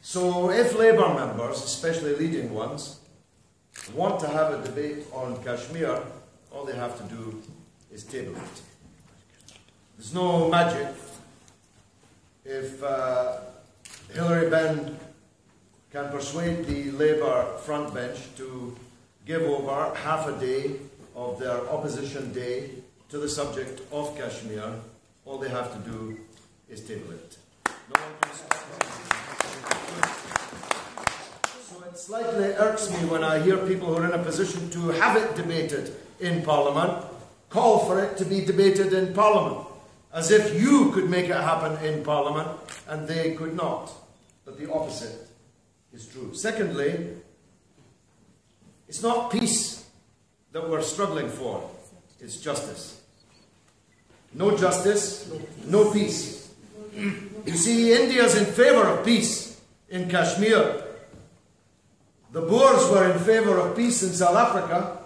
So if Labour members, especially leading ones, want to have a debate on Kashmir, all they have to do is table it. There's no magic. If Hilary Benn can persuade the Labour front bench to give over half a day of their opposition day to the subject of Kashmir, all they have to do is table it. No one can stop it. So it slightly irks me when I hear people who are in a position to have it debated in Parliament call for it to be debated in Parliament, as if you could make it happen in Parliament and they could not. But the opposite is true. Secondly, it's not peace that we're struggling for, it's justice. No justice, no peace. You see, India's in favour of peace in Kashmir. The Boers were in favour of peace in South Africa.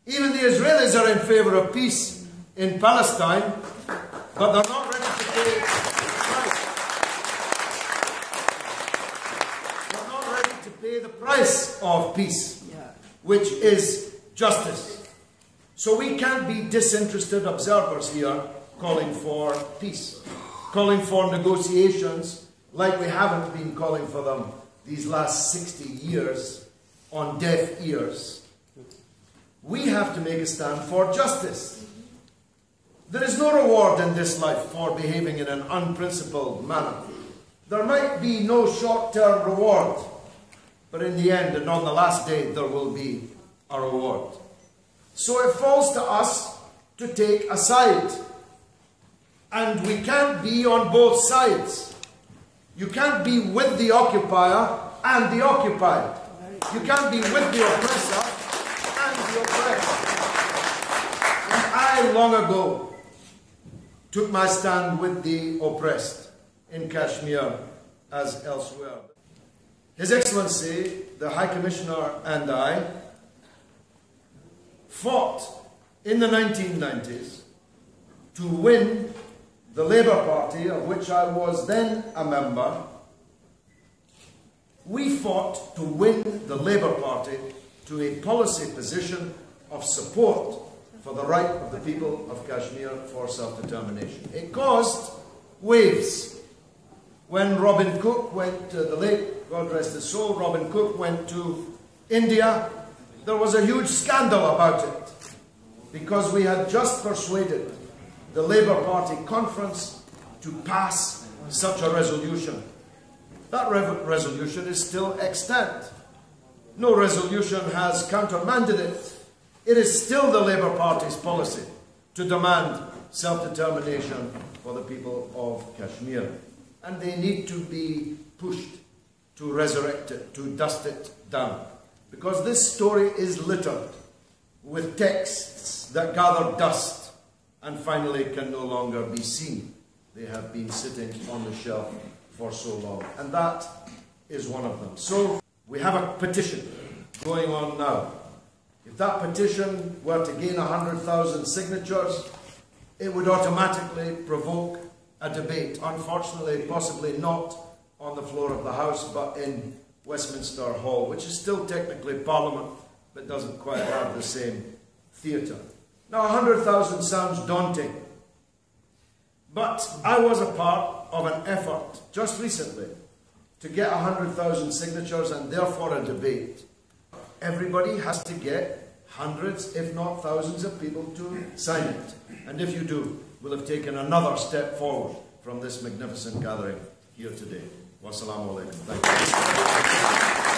Even the Israelis are in favour of peace in Palestine, but they're not ready to pay the price. They're not ready to pay the price of peace, which is justice. So we can't be disinterested observers here calling for peace, calling for negotiations like we haven't been calling for them these last 60 years on deaf ears. We have to make a stand for justice. There is no reward in this life for behaving in an unprincipled manner. There might be no short-term reward, but in the end and on the last day there will be a reward. So it falls to us to take a side. And we can't be on both sides. You can't be with the occupier and the occupied. You can't be with the oppressor and the oppressed. And I long ago took my stand with the oppressed in Kashmir as elsewhere. His Excellency, the High Commissioner, and I fought in the 1990s to win the Labour Party, of which I was then a member. We fought to win the Labour Party to a policy position of support for the right of the people of Kashmir for self-determination. It caused waves. When Robin Cook went to the late, God rest his soul, Robin Cook went to India, there was a huge scandal about it because we had just persuaded the Labour Party conference to pass such a resolution. That resolution is still extant. No resolution has countermanded it. It is still the Labour Party's policy to demand self-determination for the people of Kashmir. And they need to be pushed to resurrect it, to dust it down. Because this story is littered with texts that gather dust and finally can no longer be seen. They have been sitting on the shelf for so long. And that is one of them. So we have a petition going on now. If that petition were to gain 100,000 signatures, it would automatically provoke a debate. Unfortunately, possibly not on the floor of the House, but in Westminster Hall, which is still technically Parliament, but doesn't quite have the same theatre. Now, 100,000 sounds daunting, but I was a part of an effort just recently to get 100,000 signatures and therefore a debate. Everybody has to get hundreds, if not thousands of people to sign it. And if you do, we'll have taken another step forward from this magnificent gathering here today. Wassalamu alaikum. Thank you.